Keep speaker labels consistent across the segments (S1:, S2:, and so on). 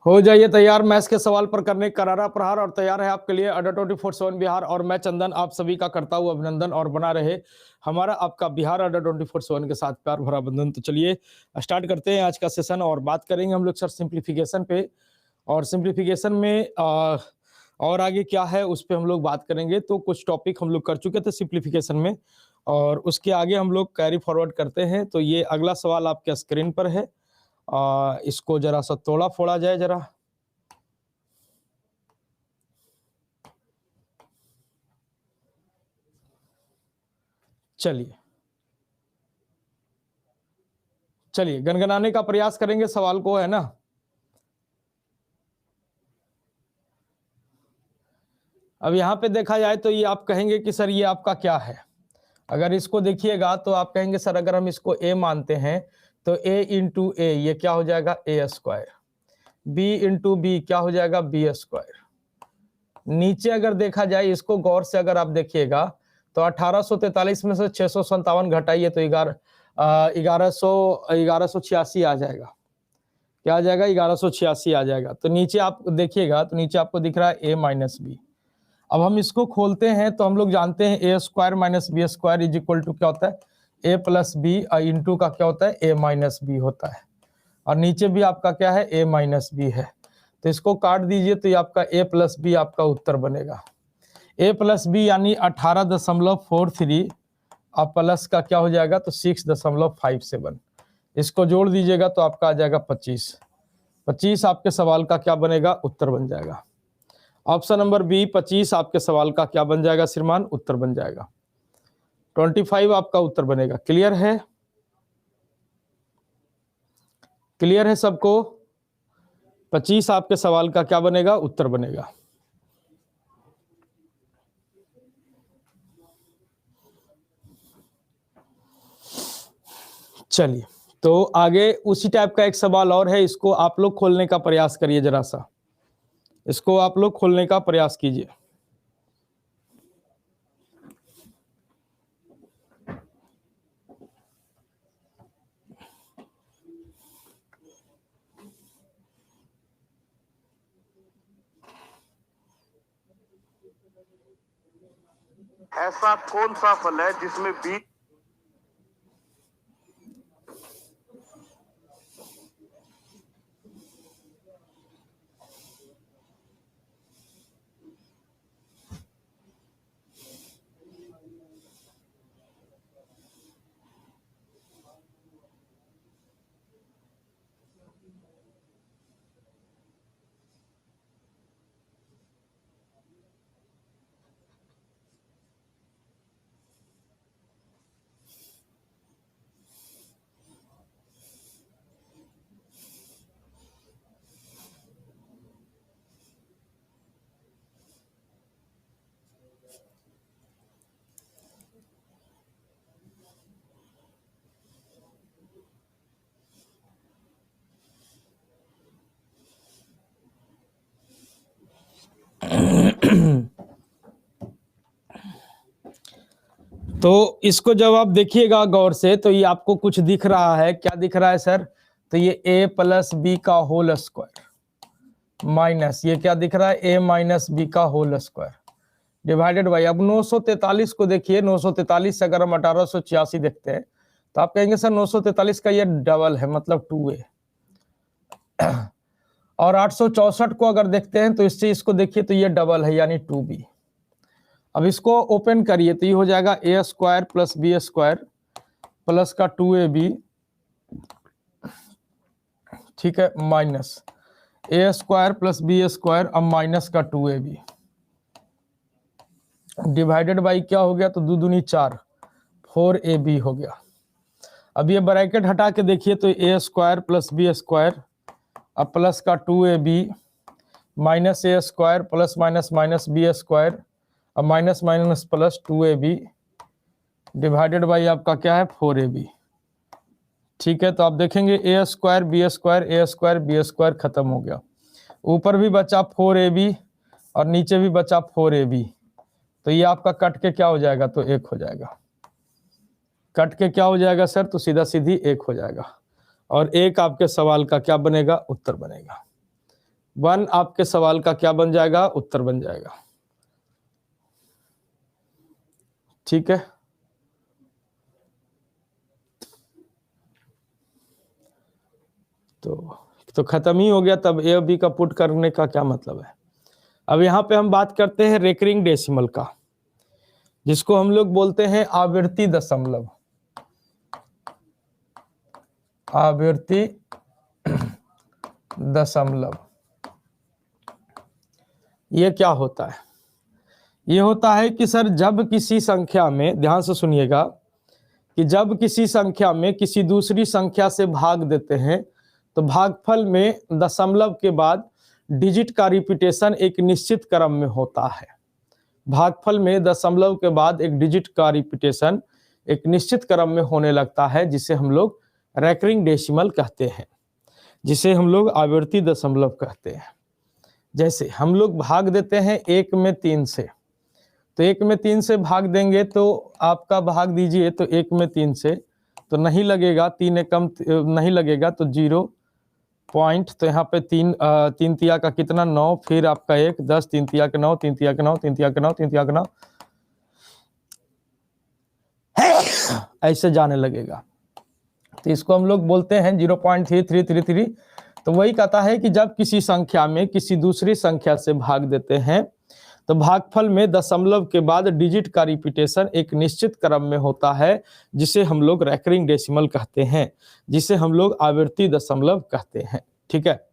S1: हो जाइए तैयार मैथ्स के सवाल पर करने करारा प्रहार और तैयार है आपके लिए अड्डा 24/7 बिहार और मैं चंदन आप सभी का करता हूँ अभिनंदन और बना रहे हमारा आपका बिहार अड्डा 24/7 के साथ प्यार भरा बंधन। तो चलिए स्टार्ट करते हैं आज का सेशन और बात करेंगे हम लोग सर सिंप्लीफिकेशन पे और सिंप्लीफिकेशन में और आगे क्या है उस पर हम लोग बात करेंगे। तो कुछ टॉपिक हम लोग कर चुके थे सिंप्लीफिकेशन में और उसके आगे हम लोग कैरी फॉरवर्ड करते हैं। तो ये अगला सवाल आपके स्क्रीन पर है, इसको जरा सा तोड़ा फोड़ा जाए जरा। चलिए चलिए गनगनाने का प्रयास करेंगे सवाल को, है ना। अब यहाँ पे देखा जाए तो ये आप कहेंगे कि सर ये आपका क्या है। अगर इसको देखिएगा तो आप कहेंगे सर अगर हम इसको a मानते हैं तो a इंटू ए ये क्या हो जाएगा a square, b into B क्या हो जाएगा b स्क्वायर। नीचे अगर देखा जाए इसको गौर से अगर आप देखिएगा तो 1843 में से 657 घटाइए तो 1186 आ जाएगा। क्या आ जाएगा 1186 आ जाएगा। तो नीचे आप देखिएगा तो नीचे आपको दिख रहा है a माइनस बी। अब हम इसको खोलते हैं तो हम लोग जानते हैं a square minus b square is equal to क्या होता है ए प्लस बी इंटू का क्या होता है ए माइनस बी होता है और नीचे भी आपका क्या है ए माइनस बी है। तो इसको काट दीजिए तो ये आपका ए प्लस बी आपका उत्तर बनेगा। ए प्लस बी यानी 18.43 और प्लस का क्या हो जाएगा तो 6.57। इसको जोड़ दीजिएगा तो आपका आ जाएगा 25 आपके सवाल का क्या बनेगा उत्तर बन जाएगा। ऑप्शन नंबर बी 25 आपके सवाल का क्या बन जाएगा श्रीमान उत्तर बन जाएगा। 25 आपका उत्तर बनेगा। क्लियर है, क्लियर है सबको। 25 आपके सवाल का क्या बनेगा उत्तर बनेगा। चलिए तो आगे उसी टाइप का एक सवाल और है, इसको आप लोग खोलने का प्रयास करिए जरा सा, इसको आप लोग खोलने का प्रयास कीजिए।
S2: ऐसा कौन सा फल है जिसमें बीज
S1: तो इसको जब आप देखिएगा गौर से तो ये आपको कुछ दिख रहा है, क्या दिख रहा है सर, तो ये a प्लस बी का होल स्क्वायर माइनस ये क्या दिख रहा है a माइनस बी का होल स्क्वायर डिवाइडेड बाई। अब 943 को देखिए, 943 से अगर हम 1886 देखते हैं तो आप कहेंगे सर 943 का ये डबल है मतलब 2a और 864 को अगर देखते हैं तो इससे इसको देखिए तो ये डबल है यानी 2b। अब इसको ओपन करिए तो ये हो जाएगा a square plus b square plus का 2ab, ठीक है, minus a square plus b square अब माइनस का 2ab डिवाइडेड बाई क्या हो गया तो 2 दूनी 4 4ab हो गया। अब ये ब्रैकेट हटा के देखिए तो a square plus b square अब प्लस का 2ab minus a square plus minus minus b square अब minus minus plus 2ab divided by आपका क्या है 4ab। ठीक है, तो आप देखेंगे ए स्क्वायर बी स्क्वायर खत्म हो गया, ऊपर भी बचा 4ab और नीचे भी बचा 4ab। तो ये आपका कट के क्या हो जाएगा तो 1 हो जाएगा। कट के क्या हो जाएगा सर तो सीधा सीधी 1 हो जाएगा और 1 आपके सवाल का क्या बनेगा उत्तर बनेगा। 1 आपके सवाल का क्या बन जाएगा, उत्तर बन जाएगा। ठीक है, तो खत्म ही हो गया। तब ए और बी का पुट करने का क्या मतलब है। अब यहाँ पे हम बात करते हैं रेकरिंग डेसिमल का, जिसको हम लोग बोलते हैं आवृत्ति दशमलव। आवृत्ति दशमलव ये क्या होता है? ये होता है कि सर जब किसी संख्या में, ध्यान से सुनिएगा, कि जब किसी संख्या में किसी दूसरी संख्या से भाग देते हैं तो भागफल में दशमलव के बाद डिजिट का रिपीटेशन एक निश्चित क्रम में होता है। भागफल में दशमलव के बाद एक डिजिट का रिपीटेशन एक निश्चित क्रम में होने लगता है, जिसे हम लोग रेकरिंग डेसिमल कहते हैं, जिसे हम लोग आवृत्ति दशमलव कहते हैं। जैसे हम लोग भाग देते हैं 1 में 3 से, तो 1 में 3 से भाग देंगे तो आपका भाग दीजिए, तो 1 में 3 से तो नहीं लगेगा, 3 एकम नहीं लगेगा, तो 0 पॉइंट, तो यहाँ पे 3 तिया का कितना 9, फिर आपका 1 10, 3 तिया के 9, 3 तिया के 9, 3 तिया के 9, 3 तिया के 9, ऐसे जाने लगेगा। तो इसको हम लोग बोलते हैं 0.3333। तो वही कहता है कि जब किसी संख्या में किसी दूसरी संख्या से भाग देते हैं तो भागफल में दशमलव के बाद डिजिट का रिपीटेशन एक निश्चित क्रम में होता है, जिसे हम लोग रेकरिंग डेसिमल कहते हैं, जिसे हम लोग आवृत्ति दशमलव कहते हैं। ठीक है,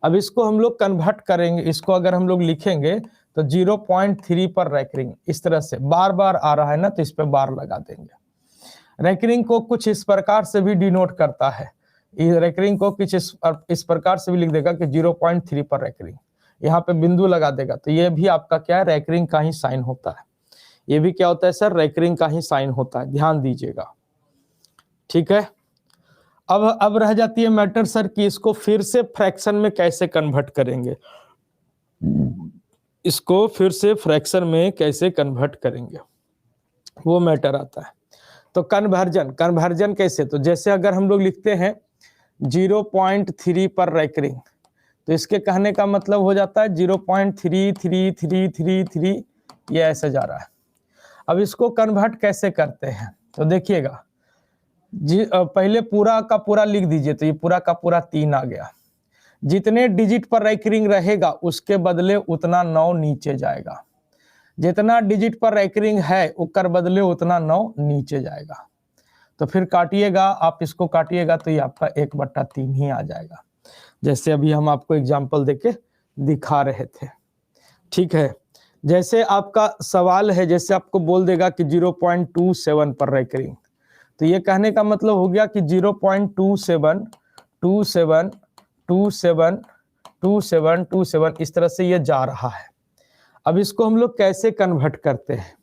S1: अब इसको हम लोग कन्वर्ट करेंगे, इसको अगर हम लोग लिखेंगे तो 0.3 पर रेकरिंग, इस तरह से बार बार आ रहा है ना, तो इस पे बार लगा देंगे। रेकरिंग को कुछ इस प्रकार से भी डिनोट करता है, रेकरिंग को कुछ इस प्रकार से भी लिख देगा कि 0.3 पर रेकरिंग, यहाँ पे बिंदु लगा देगा, तो ये भी आपका क्या है, रेकरिंग का ही साइन होता है। ये भी क्या होता है सर, रेकरिंग का ही साइन होता है, ध्यान दीजिएगा। ठीक है, अब रह जाती है मैटर सर कि इसको फिर से फ्रैक्शन में कैसे कन्वर्ट करेंगे, इसको फिर से फ्रैक्शन में कैसे कन्वर्ट करेंगे, वो मैटर आता है। तो कन्वर्जन कैसे, तो जैसे अगर हम लोग लिखते हैं 0.3 पर रेकरिंग, तो इसके कहने का मतलब हो जाता है 0.3333, ये ऐसे जा रहा है। अब इसको कन्वर्ट कैसे करते हैं, तो देखिएगा, पहले पूरा का पूरा लिख दीजिए, तो ये पूरा का पूरा 3 आ गया। जितने डिजिट पर रेकरिंग रहेगा उसके बदले उतना 9 नीचे जाएगा, जितना डिजिट पर रेकरिंग है उसके बदले उतना 9 नीचे जाएगा। तो फिर काटिएगा, आप इसको काटिएगा तो ये आपका 1/3 ही आ जाएगा, जैसे अभी हम आपको एग्जाम्पल देके दिखा रहे थे। ठीक है, जैसे आपका सवाल है, जैसे आपको बोल देगा कि 0.27 पर रेकरिंग, तो ये कहने का मतलब हो गया कि 0.27 इस तरह से ये जा रहा है। अब इसको हम लोग कैसे कन्वर्ट करते हैं,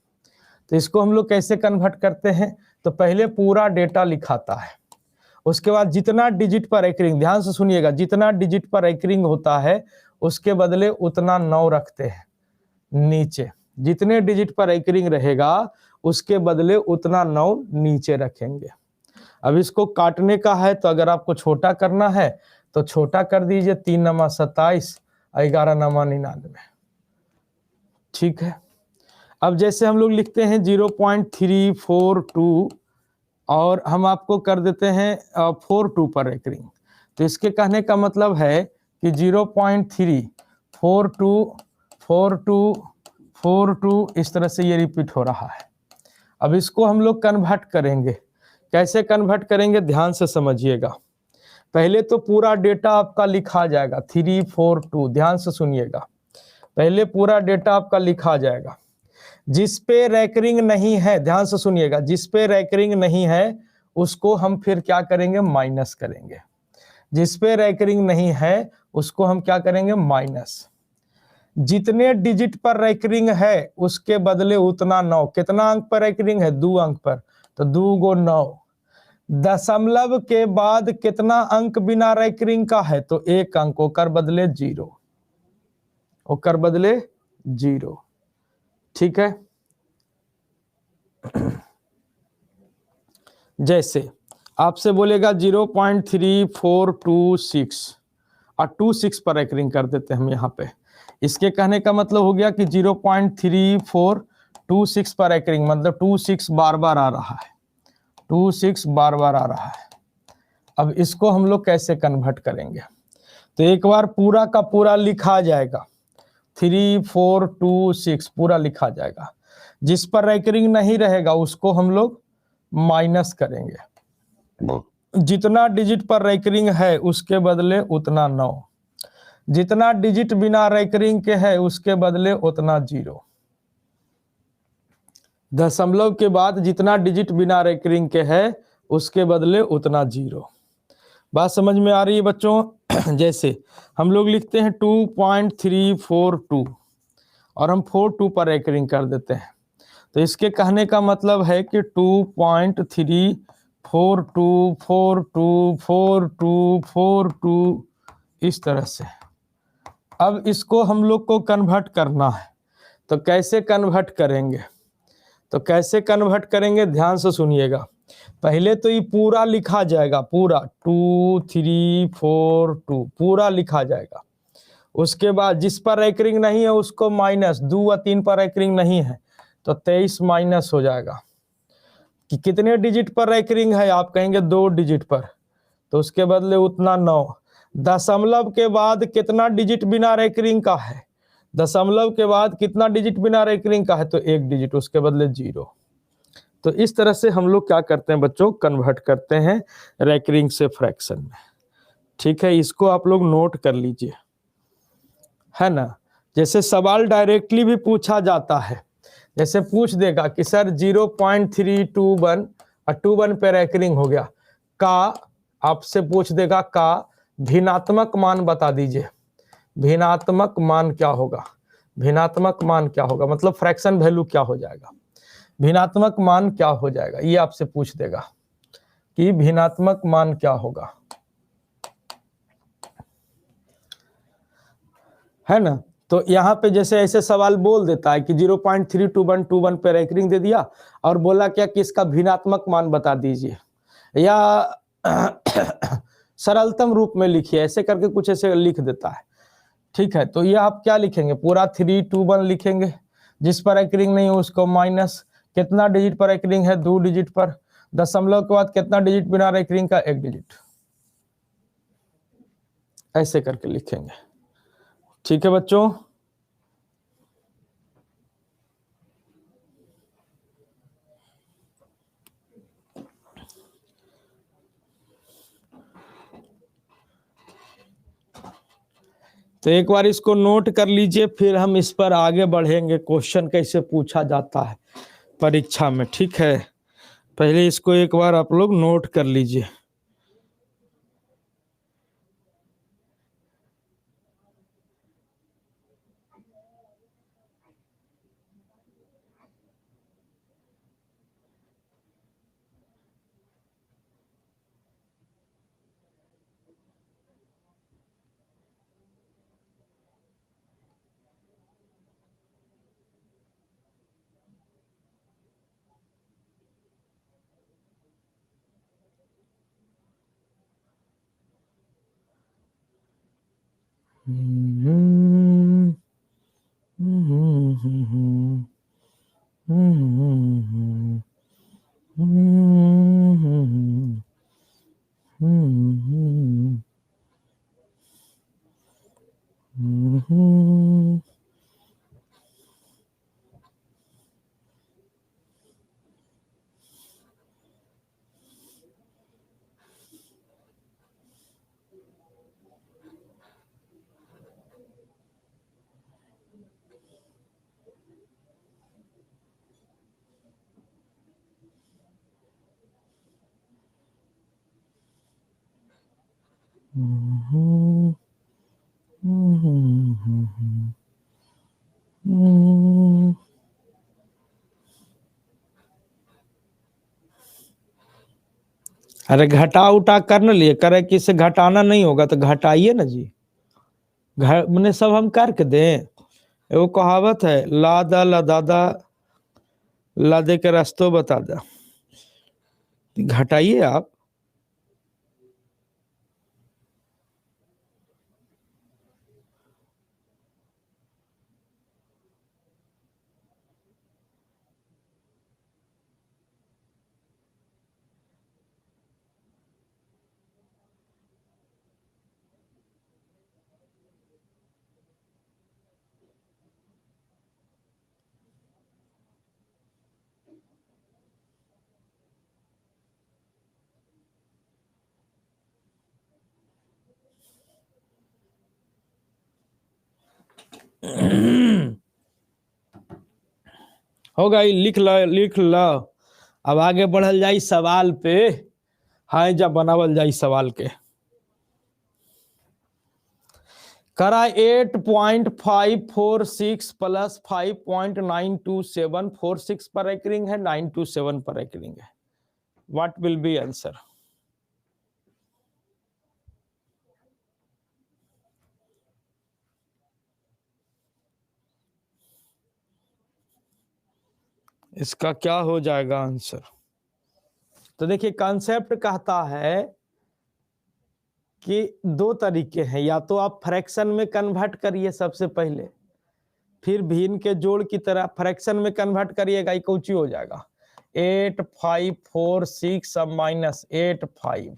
S1: तो इसको हम लोग कैसे कन्वर्ट करते हैं, तो पहले पूरा डेटा लिखाता है, उसके बाद जितना डिजिट पर रेकरिंग, ध्यान से सुनिएगा, जितना डिजिट पर रेकरिंग होता है उसके बदले उतना 9 रखते हैं नीचे, जितने डिजिट पर रेकरिंग रहेगा उसके बदले उतना 9 नीचे रखेंगे। अब इसको काटने का है, तो अगर आपको छोटा करना है तो छोटा कर दीजिए, 3 नमा 27, 11 नमा 99। ठीक है, अब जैसे हम लोग लिखते हैं 0.342 और हम आपको कर देते हैं 42 पर रेकरिंग, तो इसके कहने का मतलब है कि 0.342 इस तरह से ये रिपीट हो रहा है। अब इसको हम लोग कन्वर्ट करेंगे, कैसे कन्वर्ट करेंगे, ध्यान से समझिएगा। पहले तो पूरा डेटा आपका लिखा जाएगा 342, ध्यान से सुनिएगा, पहले पूरा डेटा आपका लिखा जाएगा। जिस पे रेकरिंग नहीं है, ध्यान से सुनिएगा, जिस पे रेकरिंग नहीं है उसको हम फिर क्या करेंगे, माइनस करेंगे। जिस पे रेकरिंग नहीं है उसको हम क्या करेंगे, माइनस। जितने डिजिट पर रेकरिंग है उसके बदले उतना 9, कितना अंक पर रेकरिंग है, 2 अंक पर, तो 2 × 9। दशमलव के बाद कितना अंक बिना रेकरिंग का है, तो 1 अंक, ओकर बदले 0, ओकर बदले 0। ठीक है, जैसे आपसे बोलेगा 0.3426 और 26 पर रेकरिंग कर देते हैं हम यहाँ पे। इसके कहने का मतलब हो गया कि 0.3426 पर रेकरिंग, मतलब 26 बार बार आ रहा है, 26 बार बार आ रहा है। अब इसको हम लोग कैसे कन्वर्ट करेंगे, तो एक बार पूरा का पूरा लिखा जाएगा, 3426 पूरा लिखा जाएगा। जिस पर रेकरिंग नहीं रहेगा उसको हम लोग माइनस करेंगे। जितना डिजिट पर रेकरिंग है उसके बदले उतना 9, जितना डिजिट बिना रेकरिंग के है उसके बदले उतना 0। दशमलव के बाद जितना डिजिट बिना रेकरिंग के है उसके बदले उतना 0। बात समझ में आ रही है बच्चों? जैसे हम लोग लिखते हैं 2.342 और हम 42 पर रेकरिंग कर देते हैं, तो इसके कहने का मतलब है कि 2.342424242 इस तरह से। अब इसको हम लोग को कन्वर्ट करना है, तो कैसे कन्वर्ट करेंगे? तो कैसे कन्वर्ट करेंगे ध्यान से सुनिएगा। पहले तो ये पूरा लिखा जाएगा, पूरा 2342 पूरा लिखा जाएगा। उसके बाद जिस पर रेकरिंग नहीं है उसको माइनस, 2 व 3 पर रेकरिंग नहीं है तो 23 माइनस हो जाएगा। कि कितने डिजिट पर रेकरिंग है? आप कहेंगे 2 डिजिट पर, तो उसके बदले उतना 9। दशमलव के बाद कितना डिजिट बिना रेकरिंग का है? दशमलव के बाद कितना डिजिट बिना रेकरिंग का है? तो 1 डिजिट, उसके बदले 0। तो इस तरह से हम लोग क्या करते हैं बच्चों, कन्वर्ट करते हैं रेकरिंग से फ्रैक्शन में। ठीक है, इसको आप लोग नोट कर लीजिए, है ना। जैसे सवाल डायरेक्टली भी पूछा जाता है, जैसे पूछ देगा कि सर 0.321 और 21 पे रेकरिंग हो गया, का आपसे पूछ देगा का भिन्नात्मक मान बता दीजिए। भिन्नात्मक मान क्या होगा? भिन्नात्मक मान क्या होगा मतलब फ्रैक्शन वैल्यू क्या हो जाएगा? भिन्नात्मक मान क्या हो जाएगा ये आपसे पूछ देगा कि भिन्नात्मक मान क्या होगा, है ना। तो यहाँ पे जैसे ऐसे सवाल बोल देता है कि 0.32121 पे रेकरिंग दे दिया और बोला क्या कि इसका भिन्नात्मक मान बता दीजिए, या सरलतम रूप में लिखिए, ऐसे करके कुछ ऐसे लिख देता है। ठीक है, तो ये आप क्या लिखेंगे? पूरा 321 लिखेंगे, जिस पर रेकरिंग नहीं है उसको माइनस, कितना डिजिट पर रेकरिंग है? 2 डिजिट पर। दशमलव के बाद कितना डिजिट बिना रेकरिंग का? 1 डिजिट। ऐसे करके लिखेंगे। ठीक है बच्चों, तो एक बार इसको नोट कर लीजिए, फिर हम इस पर आगे बढ़ेंगे, क्वेश्चन कैसे पूछा जाता है परीक्षा में। ठीक है, पहले इसको एक बार आप लोग नोट कर लीजिए। अरे घटा उठा कर न लिए, करे कि इसे घटाना नहीं होगा तो घटाइए ना जी। मैंने सब हम करके दें। वो कहावत है, लादा लदादा लादे के रास्तों बता दा। घटाइए आप। हो गई, लिख लो लिख लो। अब आगे बढ़ल जाई सवाल पे। हाँ, जब बनावल जाई सवाल के करा 8.546 प्लस 5.927 46 पर एकरिंग है, 927 पर एकरिंग है। What will be answer? इसका क्या हो जाएगा आंसर? तो देखिए कॉन्सेप्ट कहता है कि दो तरीके हैं, या तो आप फ्रैक्शन में कन्वर्ट करिए सबसे पहले, फिर भिन्न के जोड़ की तरह फ्रैक्शन में कन्वर्ट करिएगा, ये कौची हो जाएगा 8546 अब माइनस 85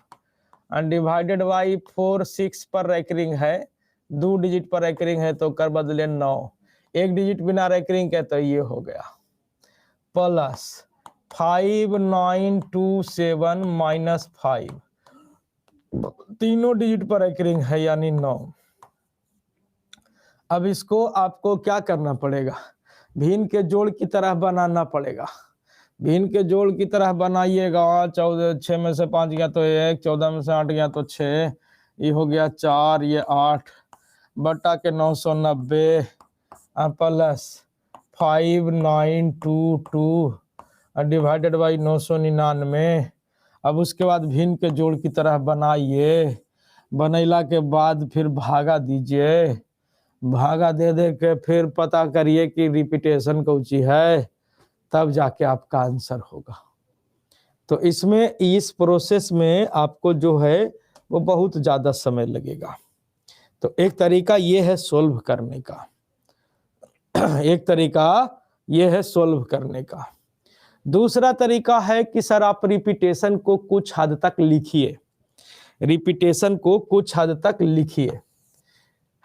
S1: अनडिवाइडेड बाई 46 पर रैकरिंग है, 2 डिजिट पर रैकरिंग है तो कर बदले 9, 1 डिजिट बिना रैकरिंग के तो ये हो गया प्लस 5927 माइनस 5, तीनों डिजिट पर रैकरिंग है यानी 9। अब इसको आपको क्या करना पड़ेगा, भिन्न के जोड़ की तरह बनाना पड़ेगा। भिन्न के जोड़ की तरह बनाइएगा, 14 6 में से 5 गया तो 1, 14 में से 8 गया तो 6, ये हो गया 4, ये 8 बटा के 990 प्लस 5922 डिवाइडेड बाई 999। अब उसके बाद भिन्न के जोड़ की तरह बनाइए, बनैला के बाद फिर भागा दीजिए, भागा दे दे के फिर पता करिए कि रिपीटेशन कौची है, तब जाके आपका आंसर होगा। तो इसमें इस प्रोसेस में आपको जो है वो बहुत ज्यादा समय लगेगा। तो एक तरीका ये है सोल्व करने का, एक तरीका ये है सोल्व करने का। दूसरा तरीका है कि सर आप रिपीटेशन को कुछ हद तक लिखिए, रिपीटेशन को कुछ हद तक लिखिए,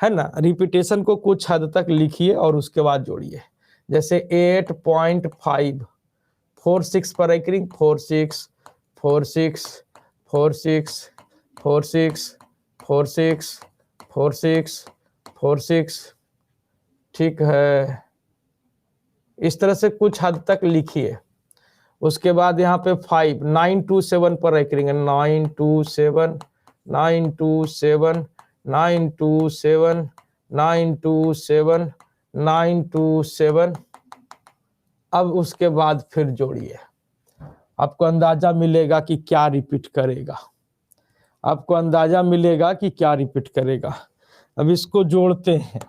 S1: है ना, रिपीटेशन को कुछ हद तक लिखिए और उसके बाद जोड़िए। जैसे 8.546 पर रैकरिंग 46 46 46 46 46 46 46, ठीक है, इस तरह से कुछ हद तक लिखिए। उसके बाद यहाँ पे 927 पर रैकरिंग है, 927 927 927 927 927। अब उसके बाद फिर जोड़िए, आपको अंदाजा मिलेगा कि क्या रिपीट करेगा, आपको अंदाजा मिलेगा कि क्या रिपीट करेगा। अब इसको जोड़ते हैं,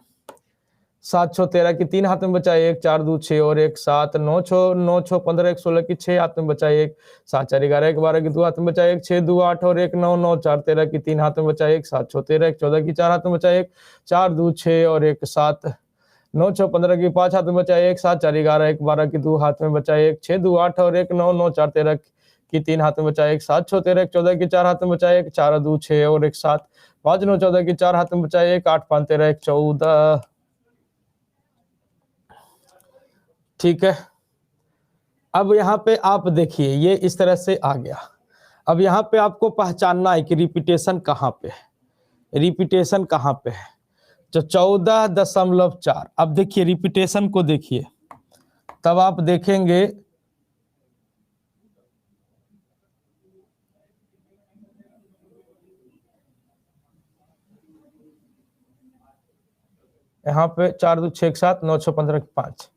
S1: 7 6 13 की 3 हाथ में बचा 1, 4 2 6 और 1 7, 9 6 15 1 16 की 6 हाथ में बचा 1, 7 4 11 1 12 की 2 हाथ में बचा 1, 6 2 8 और 1 9 9 4 13 की 3 हाथ में बचा 1, 7 6 13 1 14 की 4 हाथ में बचा 1, 4 2 6 और 1 7, 9 6 15 की 5 हाथ में बचा 1, 7 4 11 1 12 की 2 हाथ में बचा 1, 6 2 8 और 1 9 9 4 13 की 3 हाथ में बचा 1, 7 6 13 1 14 की 4 हाथ में बचा 1, 4 2 6 और 1 7, 5 9 14 की 4 हाथ में बचा 1, 8 5 13 1 14, ठीक है। अब यहाँ पे आप देखिए ये इस तरह से आ गया। अब यहाँ पे आपको पहचानना है कि रिपीटेशन कहाँ पे है, रिपीटेशन कहाँ पे है। तो 14.4, अब देखिए रिपीटेशन को देखिए, तब आप देखेंगे यहाँ पे 4 2 6 7 9 6 15 5,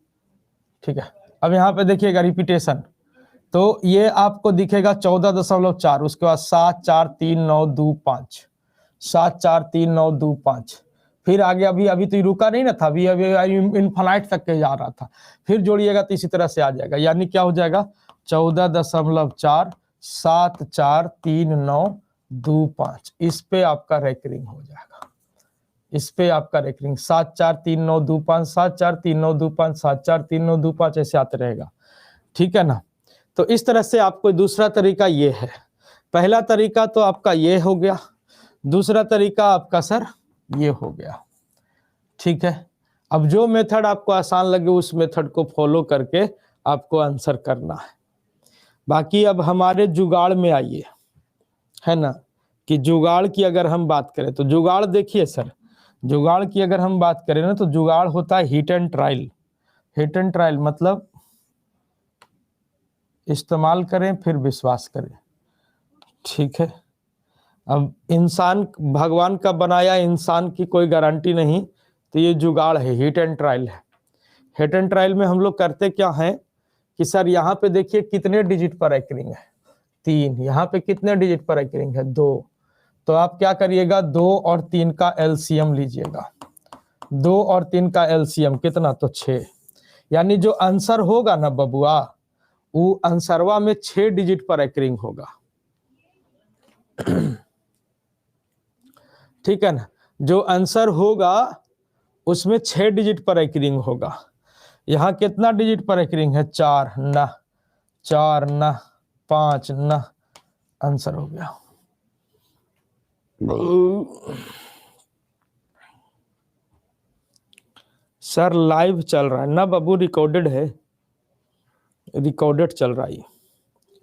S1: ठीक है। अब यहाँ पे देखिएगा रिपीटेशन, तो ये आपको दिखेगा 14.4, उसके बाद 7 4 3 9 2 5, 7 4 3 9 2 5, फिर आगे अभी तो रुका नहीं ना था, अभी इनफाइनाइट तक के जा रहा था, फिर जोड़िएगा तो इसी तरह से आ जाएगा, यानी क्या हो जाएगा 14.4 7 4 3 9 2 5, इस पे आपका रैकरिंग हो जाएगा, इस पे आपका रैकरिंग 7 4 3 9 2 5 7 4 3 9 2 5 7 4 3 9 2 5 ऐसे आते रहेगा, ठीक है ना। तो इस तरह से आपको दूसरा तरीका ये है, पहला तरीका तो आपका ये हो गया, दूसरा तरीका आपका सर ये हो गया, ठीक है। अब जो मेथड आपको आसान लगे उस मेथड को फॉलो करके आपको आंसर करना है। बाकी अब हमारे जुगाड़ में आइए, है ना, कि जुगाड़ की अगर हम बात करें तो जुगाड़ देखिए सर, जुगाड़ की अगर हम बात करें ना तो जुगाड़ होता है hit and trial. Hit and trial मतलब इस्तेमाल करें फिर विश्वास करें, ठीक है। अब इंसान भगवान का बनाया, इंसान की कोई गारंटी नहीं, तो ये जुगाड़ है, हिट एंड ट्रायल है। हिट एंड ट्रायल में हम लोग करते क्या है कि सर यहाँ पे देखिए कितने डिजिट पर एकरिंग है, 3, यहाँ पे कितने डिजिट पर एकरिंग है, 2। तो आप क्या करिएगा, 2 और 3 का एलसीएम लीजिएगा। 2 और 3 का एलसीएम कितना, तो 6। यानी जो आंसर होगा ना बबुआ, वो आंसरवा में 6 डिजिट पर एकरिंग होगा, ठीक है ना। जो आंसर होगा उसमें 6 डिजिट पर एकरिंग होगा। यहाँ कितना डिजिट पर एकरिंग है, 4 न 4 न 5 न, आंसर हो गया। सर लाइव चल रहा है ना बाबू, रिकॉर्डेड है, रिकॉर्डेड चल रहा है,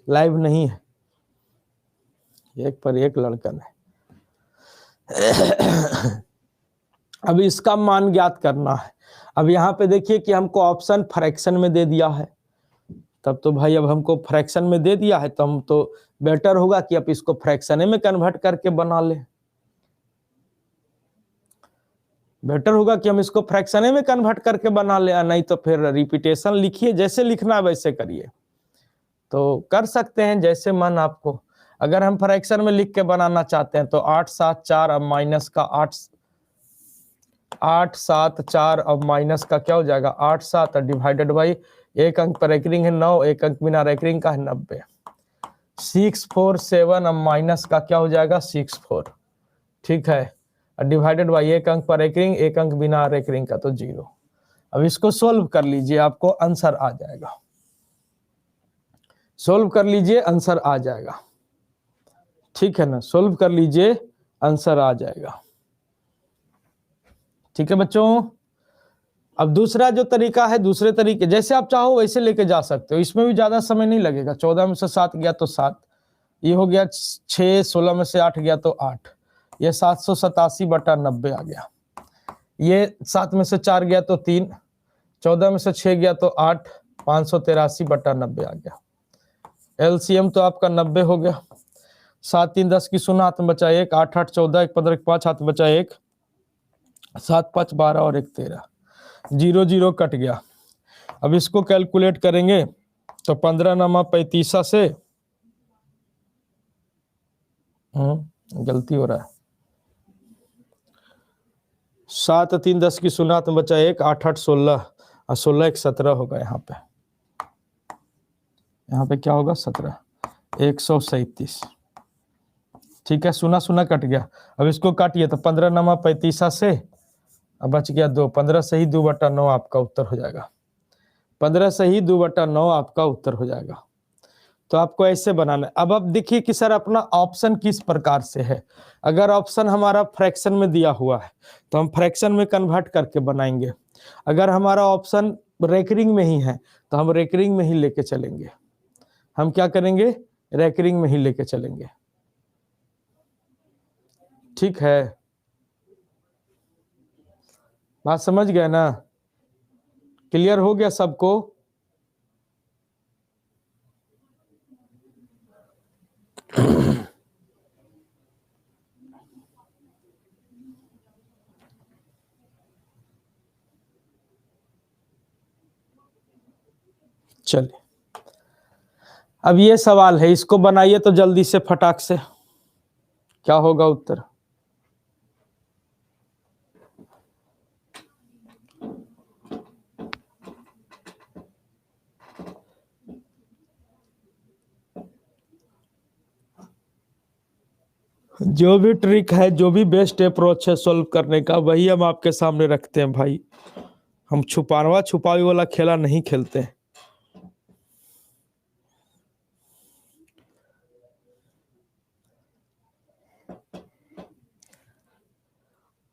S1: लाइव नहीं है। एक पर एक लड़कन है। अब इसका मान ज्ञात करना है। अब यहाँ पे देखिए कि हमको ऑप्शन फ्रैक्शन में दे दिया है, तब तो भाई अब हमको फ्रैक्शन में दे दिया है तो हम तो बेटर होगा कि अब इसको फ्रैक्शन में कन्वर्ट करके बना ले। बेटर होगा कि हम इसको फ्रैक्शन में कन्वर्ट करके बना ले, नहीं तो फिर रिपीटेशन लिखिए, जैसे लिखना है वैसे करिए। तो कर सकते हैं जैसे मन आपको। अगर हम फ्रैक्शन में लिख के बनाना चाहते हैं तो 8 7 4 अब माइनस का 8 7 4 अब माइनस का क्या हो जाएगा, 8 7 डिवाइडेड बाई, एक अंक पर एकरिंग है 9, एक अंक बिना एकरिंग का है 90। 6 4 7 अब माइनस का क्या हो जाएगा, 6 4, ठीक है, डिवाइडेड बाई एक अंक पर एकरिंग, एक अंक बिना एकरिंग का तो 0। अब इसको सोल्व कर लीजिए, आपको आंसर आ जाएगा। सोल्व कर लीजिए, आंसर आ जाएगा, ठीक है ना। सोल्व कर लीजिए, आंसर आ जाएगा, ठीक है बच्चों। अब दूसरा जो तरीका है, दूसरे तरीके जैसे आप चाहो वैसे लेके जा सकते हो, इसमें भी ज्यादा समय नहीं लगेगा। 14 में से 7 गया तो 7, ये हो गया 6, 16 में से 8 गया तो 8, ये 787/90 आ गया। ये 7 में से 4 गया तो 3, 14 में से 6 गया तो 8, 583/90 आ गया। एलसीएम तो आपका 90 हो गया। 7 3 10 की 0, हाथ में बचा 1, 8 8 14, 1 15 5, हाथ में बचा 1, 7 5 12 और 1 13, 0 0 कट गया। अब इसको कैलकुलेट करेंगे तो 15 नमा 35 से, गलती हो रहा है, 7 3 10 की 0, हाथ में बचा 1, 8 8 16 और 16 1 17 होगा। यहाँ पे क्या होगा, 17 137, ठीक है। 0 0 कट गया। अब इसको काटिए तो 15 नमा 35 से, अब बच गया 2, 15 से ही 2/9 आपका उत्तर हो जाएगा। 15 से ही 2/9 आपका उत्तर हो जाएगा। तो आपको ऐसे बनाना है। अब देखिए कि सर अपना ऑप्शन किस प्रकार से है। अगर ऑप्शन हमारा फ्रैक्शन में दिया हुआ है तो हम फ्रैक्शन में कन्वर्ट करके बनाएंगे। अगर हमारा ऑप्शन रेकरिंग में ही है तो हम रेकरिंग में ही लेके चलेंगे। हम क्या करेंगे, रेकरिंग में ही लेके चलेंगे, ठीक है। बात समझ गए ना, क्लियर हो गया सबको। चलिए अब ये सवाल है, इसको बनाइए तो जल्दी से फटाक से, क्या होगा उत्तर। जो भी ट्रिक है, जो भी बेस्ट अप्रोच है सॉल्व करने का, वही हम आपके सामने रखते हैं भाई। हम छुपावा छुपावी वाला खेला नहीं खेलते हैं।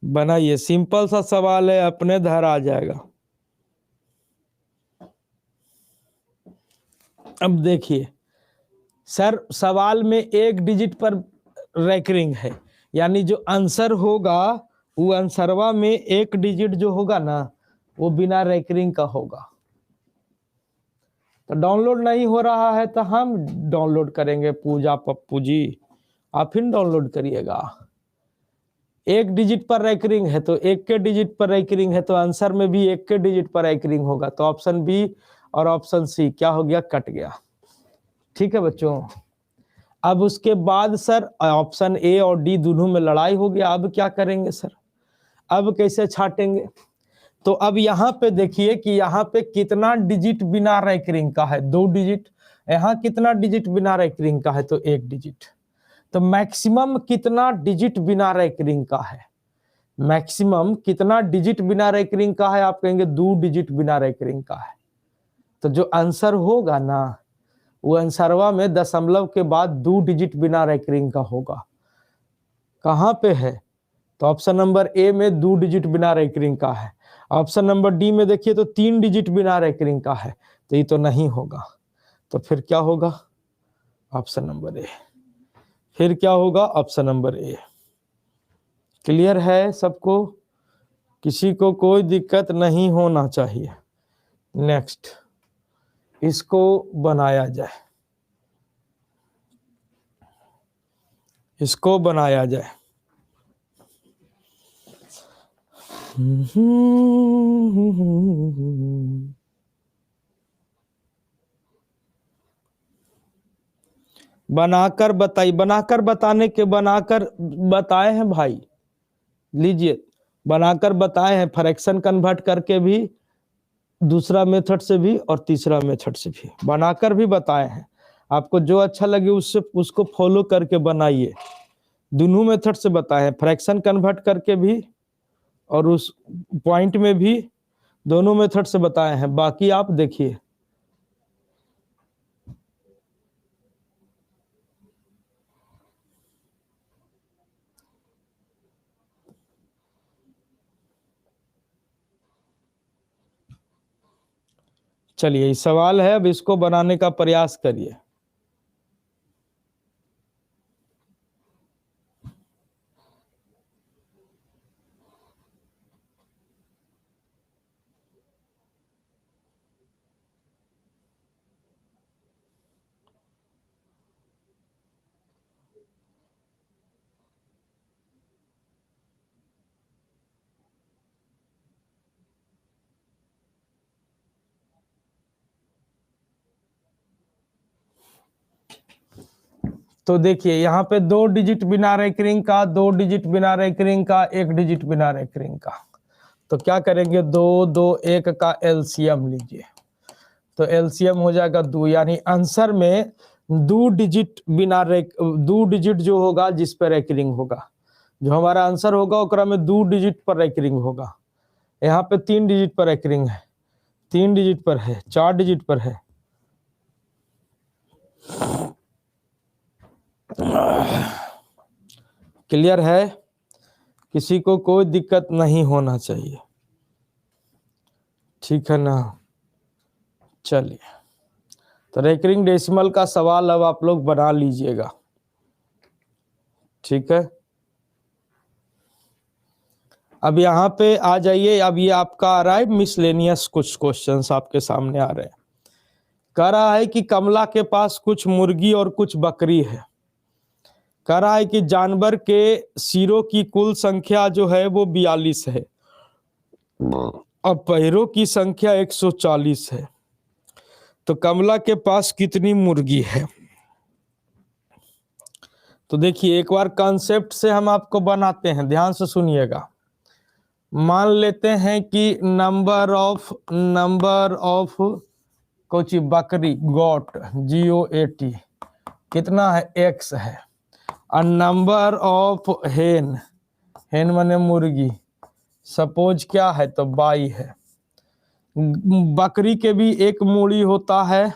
S1: बनाइए, सिंपल सा सवाल है, अपने धर आ जाएगा। अब देखिए सर, सवाल में एक डिजिट पर रेकरिंग है, यानी जो आंसर होगा वो आंसरवा में एक डिजिट जो होगा ना वो बिना रेकरिंग का होगा। तो डाउनलोड नहीं हो रहा है तो हम डाउनलोड करेंगे। पूजा पप्पू जी आप ही डाउनलोड करिएगा। एक डिजिट पर रेकरिंग है तो एक के डिजिट पर रेकरिंग है तो आंसर में भी एक के डिजिट पर रेकरिंग होगा। तो ऑप्शन बी और ऑप्शन सी क्या हो गया, कट गया। ठीक है बच्चों। अब उसके बाद सर ऑप्शन ए और डी दोनों में लड़ाई हो गया। अब क्या करेंगे सर, अब कैसे छाटेंगे? तो अब यहाँ पे देखिए कि यहाँ पे कितना डिजिट बिना रेकरिंग का है, 2 डिजिट। यहाँ कितना डिजिट बिना रेकरिंग का है, तो 1 डिजिट। तो मैक्सिमम कितना डिजिट बिना रेकरिंग का है, मैक्सिमम कितना डिजिट बिना रेकरिंग का है? आप कहेंगे 2 डिजिट बिना रेकरिंग का है। तो जो आंसर होगा ना वो आंसरवा में दशमलव के बाद 2 डिजिट बिना रेकरिंग का होगा। कहाँ पे है? तो ऑप्शन नंबर ए में 2 डिजिट बिना रेकरिंग का है। ऑप्शन नंबर डी में देखिए तो 3 डिजिट बिना रेकरिंग का है। तो ये तो नहीं होगा। तो फिर क्या होगा? Option number A. फिर क्या होगा? Option number A. क्लियर है सबको? किसी को कोई दिक्कत नहीं होना चाहिए। नेक्स्ट, इसको बनाया जाए, इसको बनाया जाए। बनाकर बताइए। बनाकर बताने के बनाकर बताए हैं भाई, लीजिए बनाकर बताए हैं। फ्रैक्शन कन्वर्ट करके भी, दूसरा मेथड से भी और तीसरा मेथड से भी बनाकर भी बताए हैं। आपको जो अच्छा लगे उससे उसको फॉलो करके बनाइए। दोनों मेथड से बताए हैं, फ्रैक्शन कन्वर्ट करके भी और उस पॉइंट में भी, दोनों मेथड से बताए हैं। बाकी आप देखिए। चलिए सवाल है, अब इसको बनाने का प्रयास करिए। तो देखिए यहाँ पे 2 डिजिट बिना रेकरिंग का, 2 डिजिट बिना रेकरिंग का, 1 डिजिट बिना रेकरिंग का। तो क्या करेंगे? 2 2 1 का एलसीएम लीजिए। तो एलसीएम हो जाएगा 2, यानी आंसर में 2 डिजिट बिना 2 डिजिट जो होगा जिस पर रेकरिंग होगा, जो हमारा आंसर होगा ओकरा में 2 डिजिट पर रेकरिंग होगा। यहाँ पे 3 डिजिट पर रेकरिंग है, 3 डिजिट पर है, 4 डिजिट पर है। क्लियर है? किसी को कोई दिक्कत नहीं होना चाहिए। ठीक है ना? चलिए, तो रेकरिंग डेसिमल का सवाल अब आप लोग बना लीजिएगा। ठीक है, अब यहाँ पे आ जाइए। अब ये आपका आ रहा है मिसलेनियस, कुछ क्वेश्चंस आपके सामने आ रहे हैं। कह रहा है कि कमला के पास कुछ मुर्गी और कुछ बकरी है। कह रहा है कि जानवर के सिरों की कुल संख्या जो है वो 42 है, अब पैरों की संख्या 140 है। तो कमला के पास कितनी मुर्गी है? तो देखिए एक बार कॉन्सेप्ट से हम आपको बनाते हैं, ध्यान से सुनिएगा। मान लेते हैं कि नंबर ऑफ कोची बकरी, गोट, GOAT कितना है? X है। और नंबर ऑफ हेन, हेन माने मुर्गी, सपोज क्या है? तो 22 है। बकरी के भी एक मूड़ी होता है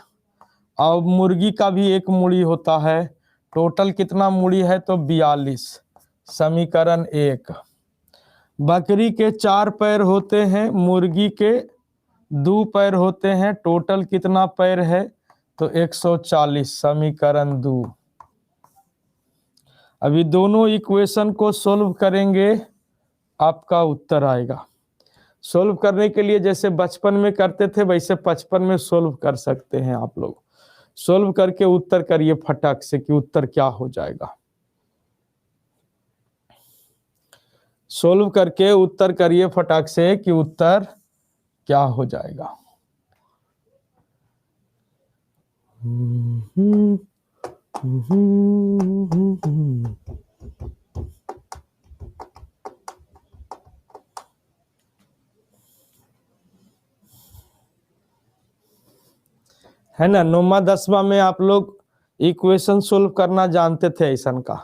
S1: और मुर्गी का भी एक मूड़ी होता है। टोटल कितना मूड़ी है? तो 42। समीकरण 1। बकरी के 4 पैर होते हैं, मुर्गी के 2 पैर होते हैं। टोटल कितना पैर है? तो 140। समीकरण 2। अभी दोनों इक्वेशन को सोल्व करेंगे आपका उत्तर आएगा। सोल्व करने के लिए जैसे बचपन में करते थे वैसे 55 में सोल्व कर सकते हैं आप लोग। सोल्व करके उत्तर करिए फटाक से कि उत्तर क्या हो जाएगा। सोल्व करके उत्तर करिए फटाक से कि उत्तर क्या हो जाएगा। है ना, 9वां 10वां में आप लोग इक्वेशन सोल्व करना जानते थे ऐसन का।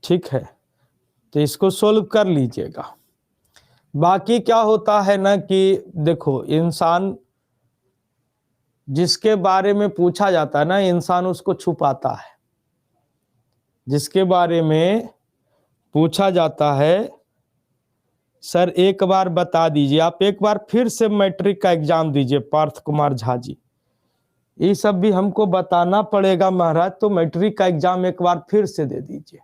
S1: ठीक है, तो इसको सोल्व कर लीजिएगा। बाकी क्या होता है ना कि देखो, इंसान जिसके बारे में पूछा जाता है ना, इंसान उसको छुपाता है। जिसके बारे में पूछा जाता है, सर एक बार बता दीजिए, आप एक बार फिर से मैट्रिक का एग्जाम दीजिए पार्थ कुमार झा जी। ये सब भी हमको बताना पड़ेगा महाराज, तो मैट्रिक का एग्जाम एक बार फिर से दे दीजिए।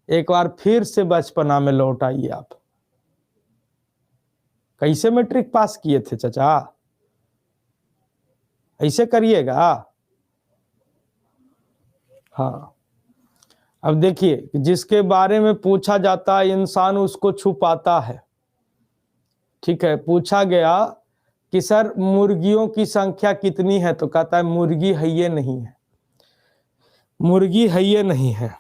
S1: एक बार फिर से बचपना में लौट आइए आप। कैसे मैट्रिक पास किए थे चाचा? ऐसे करिएगा। हाँ, अब देखिए, जिसके बारे में पूछा जाता है इंसान उसको छुपाता है। ठीक है, पूछा गया कि सर मुर्गियों की संख्या कितनी है, तो कहता है मुर्गी है ये नहीं है, मुर्गी है ये नहीं है।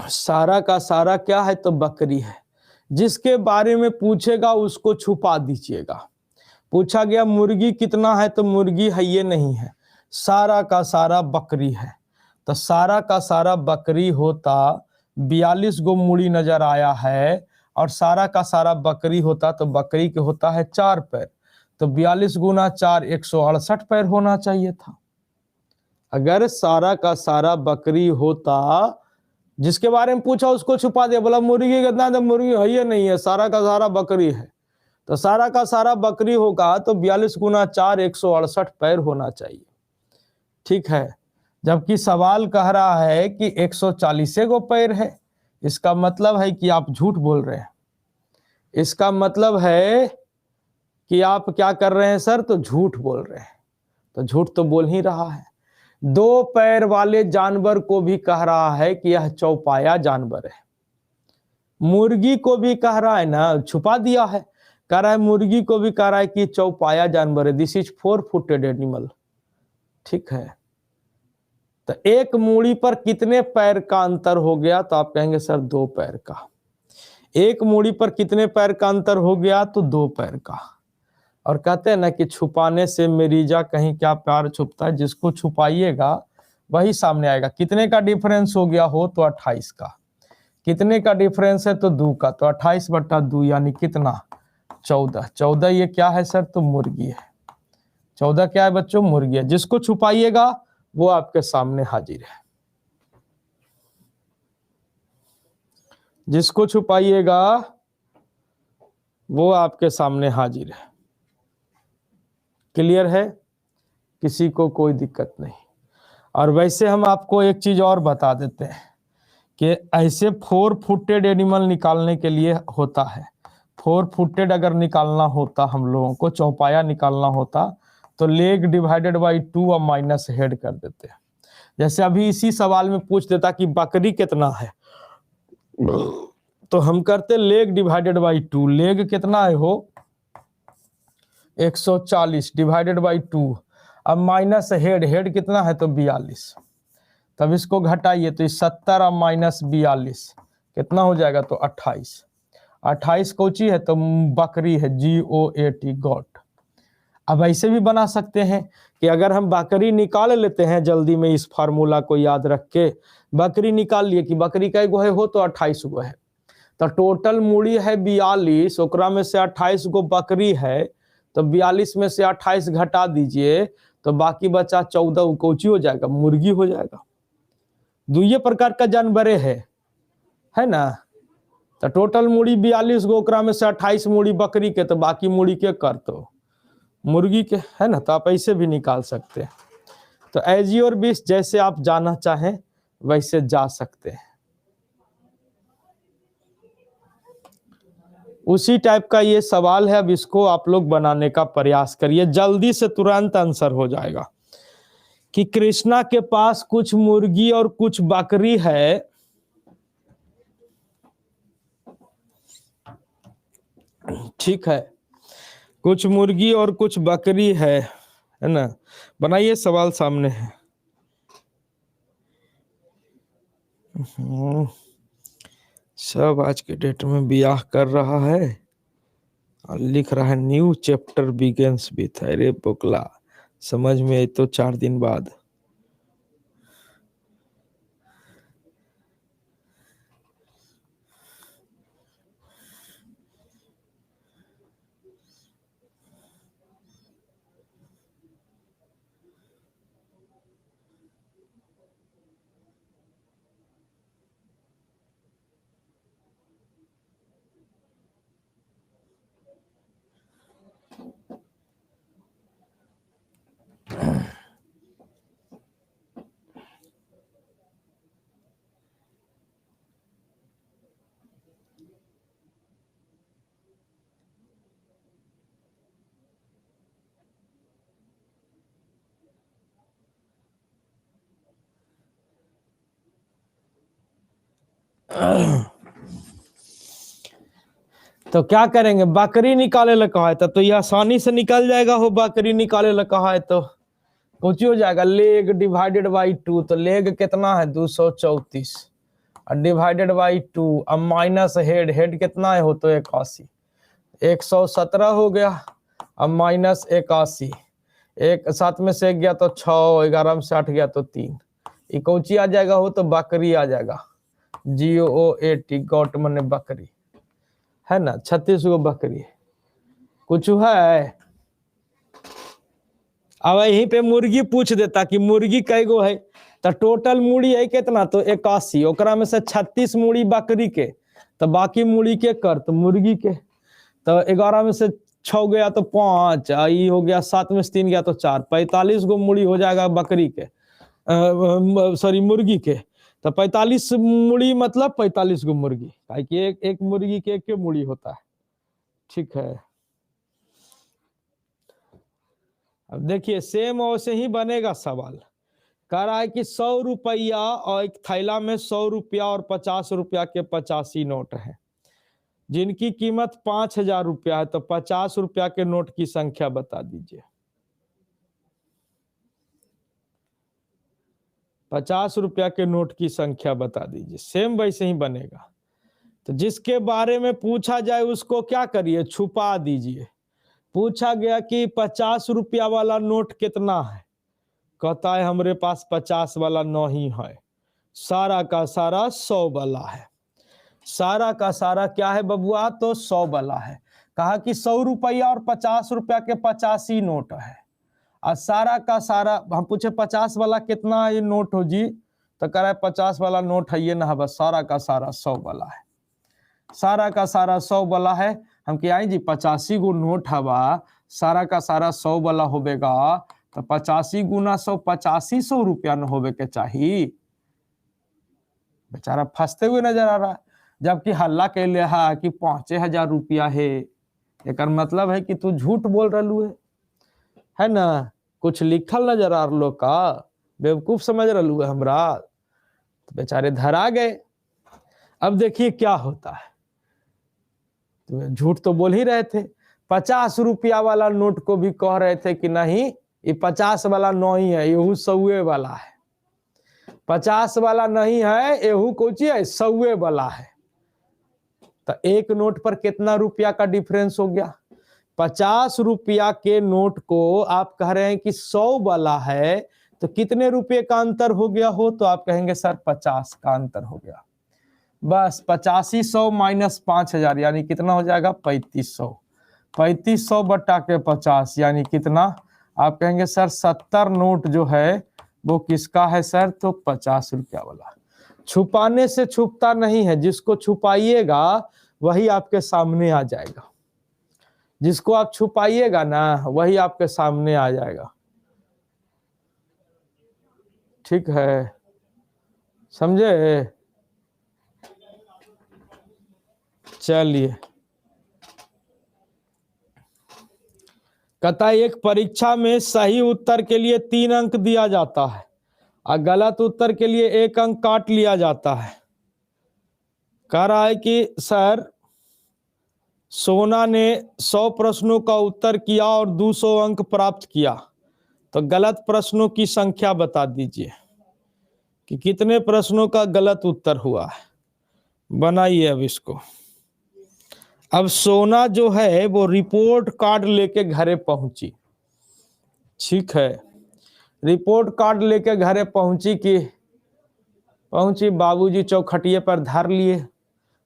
S1: सारा का सारा क्या है, तो बकरी है। जिसके बारे में पूछेगा उसको छुपा दीजिएगा। पूछा गया मुर्गी कितना है, तो मुर्गी है ये नहीं है, सारा का सारा बकरी है। तो सारा का सारा बकरी होता 42 गो मूड़ी नजर आया है, और सारा का सारा बकरी होता तो बकरी के होता है 4 पैर, तो 42 गुना 4 168 पैर होना चाहिए था। अगर सारा का सारा बकरी होता, जिसके बारे में पूछा उसको छुपा दिया, बोला मुर्गी कितना, तो मुर्गी है ये नहीं है, सारा का सारा बकरी है। तो सारा का सारा बकरी होगा तो 42 गुना 4 168 पैर होना चाहिए। ठीक है, जबकि सवाल कह रहा है कि 140 गो पैर है। इसका मतलब है कि आप झूठ बोल रहे हैं। इसका मतलब है कि आप क्या कर रहे हैं सर, तो झूठ बोल रहे हैं। तो झूठ तो बोल ही रहा है। 2 पैर वाले जानवर को भी कह रहा है कि यह चौपाया जानवर है। मुर्गी को भी कह रहा है ना, छुपा दिया है, कह रहा है मुर्गी को भी कह रहा है कि चौपाया जानवर है, दिस इज 4-फुटेड एनिमल। ठीक है, तो एक मूड़ी पर कितने पैर का अंतर हो गया, तो आप कहेंगे सर 2 पैर का। एक मूड़ी पर कितने पैर का अंतर हो गया, तो 2 पैर का। और कहते हैं ना कि छुपाने से मेरीजा कहीं क्या प्यार छुपता है, जिसको छुपाइएगा वही सामने आएगा। कितने का डिफरेंस हो गया हो, तो 28 का। कितने का डिफरेंस है, तो 2 का, तो 28/2 यानी कितना, 14। 14 ये क्या है सर, तो मुर्गी है। 14 क्या है बच्चों, मुर्गी है। जिसको छुपाइएगा वो आपके सामने हाजिर है। जिसको छुपाइएगा वो आपके सामने हाजिर है। क्लियर है, किसी को कोई दिक्कत नहीं। और वैसे हम आपको एक चीज और बता देते हैं कि ऐसे 4-फुटेड एनिमल निकालने के लिए होता है। 4-फुटेड अगर निकालना होता, हम लोगों को चौपाया निकालना होता, तो लेग डिवाइडेड बाई 2 और माइनस हेड कर देते हैं। जैसे अभी इसी सवाल में पूछ देता कि बकरी कितना है, तो हम करते लेग डिवाइडेड बाई 2। लेग कितना है हो, 140 डिवाइडेड बाई 2। अब माइनस हेड, हेड कितना है, तो 42। तब इसको घटाइए तो 70 और माइनस 42 कितना हो जाएगा, तो 28। 28 कोची है, तो बकरी है, GOAT, गॉट। अब ऐसे भी बना सकते हैं कि अगर हम बकरी निकाल लेते हैं जल्दी में, इस फार्मूला को याद रख के बकरी निकाल लिए कि बकरी का गो है हो, तो 28 गो है। तो टोटल मूड़ी है 42, ओकरा में से 28 गो बकरी है, तो 42 में से 28 घटा दीजिए तो बाकी बचा 14, कोची हो जाएगा, मुर्गी हो जाएगा। दुइये प्रकार का जानवर है ना। तो टोटल मूड़ी 42 गो, ओकरा में से 28 मूड़ी बकरी के, तो बाकी मूड़ी के कर, तो मुर्गी के, है ना, तो आप ऐसे भी निकाल सकते हैं। तो एज योर विश, जैसे आप जाना चाहें वैसे जा सकते हैं। उसी टाइप का ये सवाल है, अब इसको आप लोग बनाने का प्रयास करिए, जल्दी से तुरंत आंसर हो जाएगा। कि कृष्णा के पास कुछ मुर्गी और कुछ बकरी है, ठीक है, कुछ मुर्गी और कुछ बकरी है ना। बनाइए, सवाल सामने है। सब आज के डेट में ब्याह कर रहा है और लिख रहा है न्यू चैप्टर बिगिंस विथ। अरे बोकला, समझ में आई तो 4 दिन बाद। तो क्या करेंगे, बकरी निकाले ला कहा है तो ये आसानी से निकल जाएगा हो। बकरी निकाले ला कहा है तो कुछ हो जाएगा, लेग डिवाइडेड बाई 2, तो लेग कितना है 234 और डिवाइडेड बाई 2, अब माइनस हेड, हेड कितना है हो तो 81, 117 हो गया। अब माइनस 81, एक 7 में से 1 गया तो 6, 11 में से 8 गया तो 3, ये कौची आ जाएगा हो तो बकरी आ जाएगा। GOAT, गॉट मने बकरी, है ना, 36 गो बकरी। कुछ है, अब यहीं पे मुर्गी पूछ देता कि मुर्गी कई गो है, तो टोटल मूड़ी है कितना तो 81, ओकरा में से 36 मूड़ी बकरी के, तो बाकी मूड़ी के कर तो मुर्गी के, तो 11 में से 6 गया तो 5, ये हो गया 7 में से 3 गया तो 4, 45 गो मूड़ी हो जाएगा बकरी के, सॉरी मुर्गी के। तो 45 मूड़ी मतलब 45 गो मुर्गी, कि एक मुर्गी के 1 मूड़ी होता है, ठीक है। अब देखिए सेम वैसे ही बनेगा सवाल। कह रहा है कि 100 रुपया और एक थैला में 100 रुपया और 50 रुपया के 85 नोट है, जिनकी कीमत 5000 रुपया है, तो 50 रुपया के नोट की संख्या बता दीजिए। 50 रुपया के नोट की संख्या बता दीजिए। सेम वैसे ही बनेगा। तो जिसके बारे में पूछा जाए उसको क्या करिए, छुपा दीजिए। पूछा गया कि 50 रुपया वाला नोट कितना है, कहता है हमारे पास 50 वाला नहीं है, सारा का सारा 100 वाला है। सारा का सारा क्या है बबुआ, तो 100 वाला है। कहा कि 100 रुपया और 50 रुपया के 85 नोट है, और सारा का सारा, हम पूछे 50 वाला कितना ये नोट हो जी, तो कह रहा है 50 वाला नोट है ये ना, बस सारा का सारा 100 वाला है। सारा का सारा 100 वाला है। हम क्या है जी 85 गो नोट हवा, सारा का सारा 100 वाला होवेगा, तो 85 गुना 100 8500 रुपया न होवे के चाहिए। बेचारा फंसते हुए नजर आ रहा है, जबकि हल्ला के लिए है कि 5000 रुपया है। एक मतलब है कि तू झूठ बोल रहा है ना, कुछ लिखल नजर आ रहा का, बेवकूफ समझ रहा है हमरा, तो बेचारे धरा गए। अब देखिए क्या होता है, तो झूठ तो बोल ही रहे थे। 50 रुपया वाला नोट को भी कह रहे थे कि नहीं ये 50 वाला नहीं है, यहू 100 वाला है। 50 वाला नहीं है, यहू कोची है 100 वाला है। तो एक नोट पर कितना रुपया का डिफरेंस हो गया। 50 रुपया के नोट को आप कह रहे हैं कि 100 वाला है, तो कितने रुपए का अंतर हो गया हो, तो आप कहेंगे सर 50 का अंतर हो गया। बस 85 100 माइनस 5000 यानी कितना हो जाएगा 3500। 3500 बटा के 50 यानी कितना, आप कहेंगे सर 70 नोट जो है वो किसका है सर, तो 50 रुपया वाला। छुपाने से छुपता नहीं है, जिसको छुपाइएगा वही आपके सामने आ जाएगा। जिसको आप छुपाइएगा ना वही आपके सामने आ जाएगा। ठीक है, समझे? चलिए, कहता है एक परीक्षा में सही उत्तर के लिए 3 अंक दिया जाता है और गलत उत्तर के लिए 1 अंक काट लिया जाता है। कह रहा है कि सर सोना ने 100 प्रश्नों का उत्तर किया और 200 अंक प्राप्त किया, तो गलत प्रश्नों की संख्या बता दीजिए कि कितने प्रश्नों का गलत उत्तर हुआ है। बनाइए अब इसको। अब सोना जो है वो रिपोर्ट कार्ड लेके घरे पहुंची। ठीक है, रिपोर्ट कार्ड लेके घरे पहुंची बाबूजी चौखटिए पर धर लिए,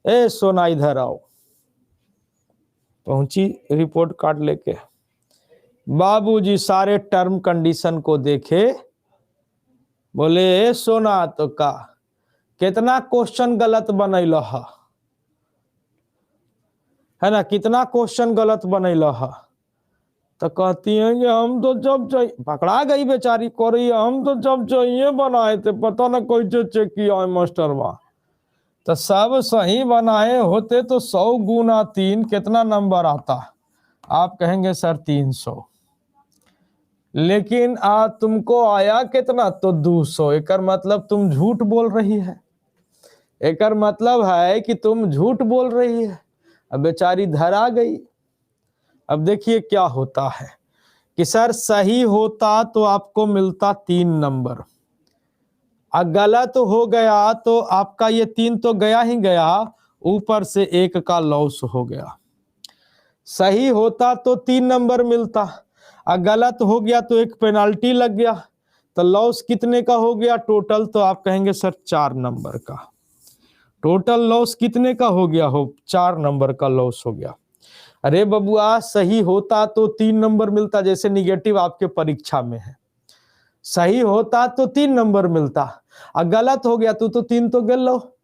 S1: ए सोना इधर आओ। पहुंची रिपोर्ट कार्ड लेके, बाबूजी सारे टर्म कंडीशन को देखे, बोले ए सोना तो का कितना क्वेश्चन गलत बनैल है ना, कितना क्वेश्चन गलत बनैल है। तो कहती हैं कि हम तो जब पकड़ा गई बेचारी कोरी, हम तो जब चाहिए बनाए थे, पता ना कैसे चेक किया है मास्टरवा। तो सब सही बनाए होते तो 100 गुना 3 कितना नंबर आता? आप कहेंगे सर 300, लेकिन तुमको आया कितना? तो 200। एकर मतलब तुम झूठ बोल रही है, एकर मतलब है कि तुम झूठ बोल रही है। अब बेचारी धरा गई। अब देखिए क्या होता है कि सर सही होता तो आपको मिलता 3 नंबर, और गलत हो गया तो आपका ये 3 तो गया ही गया, ऊपर से 1 का लॉस हो गया। सही होता तो 3 नंबर मिलता, और गलत हो गया तो 1 पेनाल्टी लग गया, तो लॉस कितने का हो गया टोटल? तो आप कहेंगे सर 4 नंबर का। टोटल लॉस कितने का हो गया? 4 नंबर का लॉस हो गया। अरे बबुआ, सही होता तो 3 नंबर मिलता, जैसे निगेटिव आपके परीक्षा में है। सही होता तो 3 नंबर मिलता, और गलत हो गया तो 3 तो गेलो,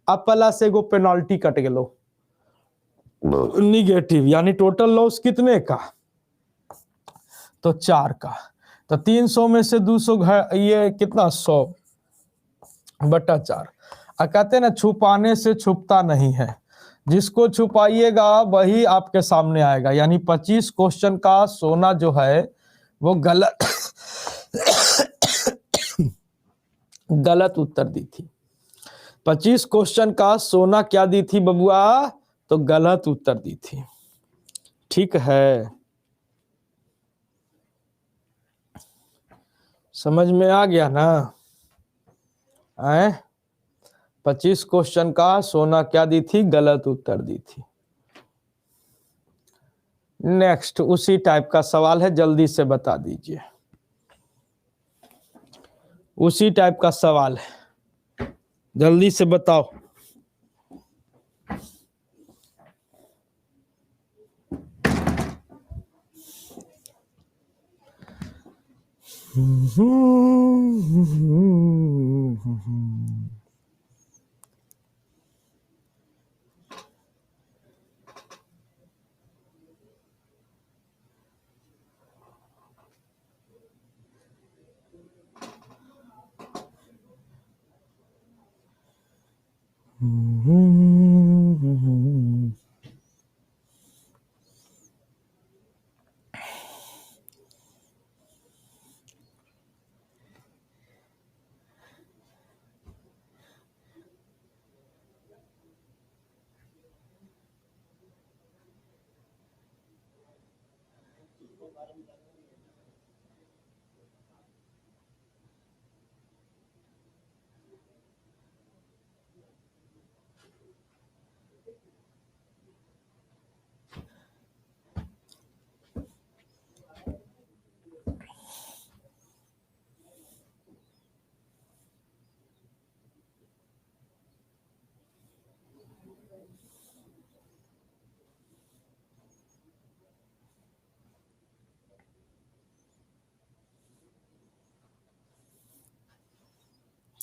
S1: अब प्लस 1 पेनाल्टी कट गेलो निगेटिव, यानी टोटल लॉस कितने का? तो 4 का। तो 300 में से 200 ये कितना? 100/4। कहते हैं ना छुपाने से छुपता नहीं है, जिसको छुपाइएगा वही आपके सामने आएगा। यानी 25 क्वेश्चन का सोना जो है वो गलत गलत उत्तर दी थी। 25 क्वेश्चन का सोना क्या दी थी बबुआ? तो गलत उत्तर दी थी। ठीक है, समझ में आ गया ना? 25 क्वेश्चन का सोना क्या दी थी? गलत उत्तर दी थी। नेक्स्ट उसी टाइप का सवाल है, जल्दी से बता दीजिए। उसी टाइप का सवाल है, जल्दी से बताओ।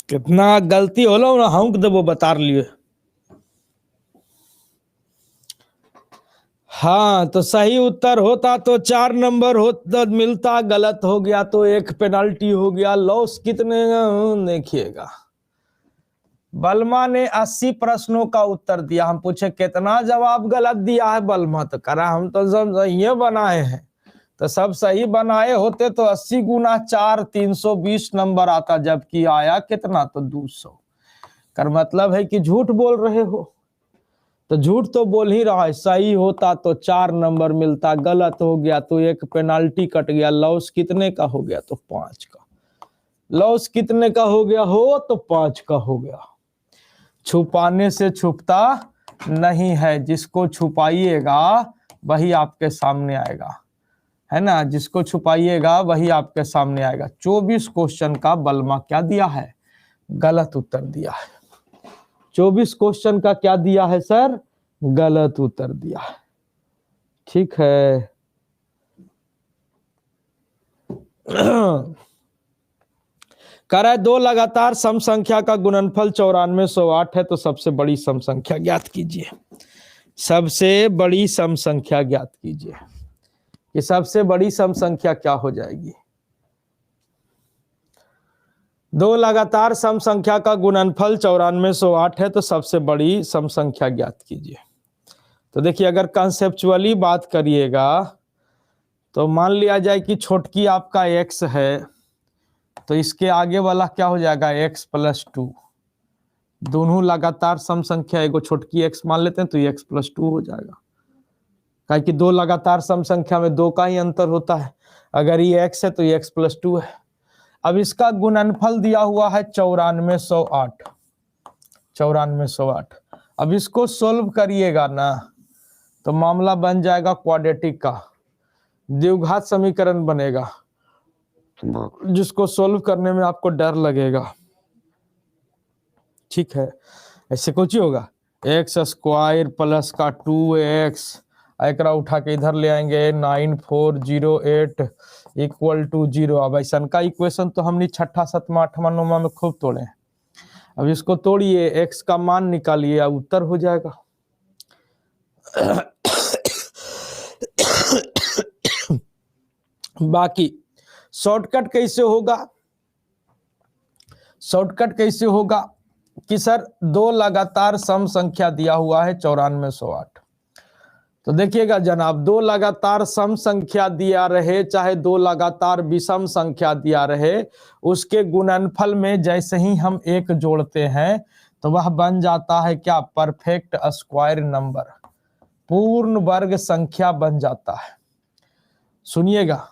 S1: कितना गलती होलो ना, हम देवो बता लिए। हाँ, तो सही उत्तर होता तो 4 नंबर होता मिलता, गलत हो गया तो 1 पेनल्टी हो गया। लॉस कितने देखिएगा। बलमा ने 80 प्रश्नों का उत्तर दिया। हम पूछे कितना जवाब गलत दिया है बलमा, तो करा हम तो सब सही बनाए हैं। तो सब सही बनाए होते तो 80 गुना 4 320 नंबर आता, जबकि आया कितना तो 200। कर मतलब है कि झूठ बोल रहे हो। तो झूठ तो बोल ही रहा है। सही होता तो 4 नंबर मिलता, गलत हो गया तो 1 पेनाल्टी कट गया। लॉस कितने का हो गया तो 5 का। लॉस कितने का हो गया हो तो 5 का हो गया। छुपाने से छुपता नहीं है, जिसको छुपाइएगा वही आपके सामने आएगा, है ना। जिसको छुपाइएगा वही आपके सामने आएगा। 24 क्वेश्चन का बलमा क्या दिया है, गलत उत्तर दिया है। 24 क्वेश्चन का क्या दिया है सर, गलत उत्तर दिया है। ठीक है। कह रहा है 2 लगातार सम संख्या का गुणनफल 9408 है, तो सबसे बड़ी सम संख्या ज्ञात कीजिए। सबसे बड़ी सम संख्या ज्ञात कीजिए कि सबसे बड़ी सम संख्या क्या हो जाएगी। 2 लगातार सम संख्या का गुणनफल 9408 है, तो सबसे बड़ी सम संख्या ज्ञात कीजिए। तो देखिए, अगर कंसेप्चुअली बात करिएगा तो मान लिया जाए कि छोटकी आपका x है, तो इसके आगे वाला क्या हो जाएगा x + 2। दोनों लगातार सम संख्या, एगो छोटकी x मान लेते हैं तो ये x + 2 हो जाएगा। काहे कि 2 लगातार सम संख्या में 2 का ही अंतर होता है। अगर ये x है तो ये x + 2 है। अब इसका गुणनफल दिया हुआ है 9408। 9408। अब इसको सोल्व करिएगा ना तो मामला बन जाएगा क्वाड्रेटिक का, द्विघात समीकरण बनेगा, जिसको सोल्व करने में आपको डर लगेगा। ठीक है, ऐसे कुछ ही होगा। x² + 2x, एकरा उठा के इधर ले आएंगे 9408 = 0। अब ऐसा का इक्वेशन तो हमने 6ठा 7वां 8वां 9वां में खूब तोड़े हैं। अब इसको तोड़िए, x का मान निकालिए, उत्तर हो जाएगा। बाकी शॉर्टकट कैसे होगा, शॉर्टकट कैसे होगा कि सर 2 लगातार सम संख्या दिया हुआ है 9408। तो देखिएगा जनाब, 2 लगातार सम संख्या दिया रहे चाहे 2 लगातार विषम संख्या दिया रहे, उसके गुणनफल में जैसे ही हम 1 जोड़ते हैं तो वह बन जाता है क्या, परफेक्ट स्क्वायर नंबर, पूर्ण वर्ग संख्या बन जाता है। सुनिएगा,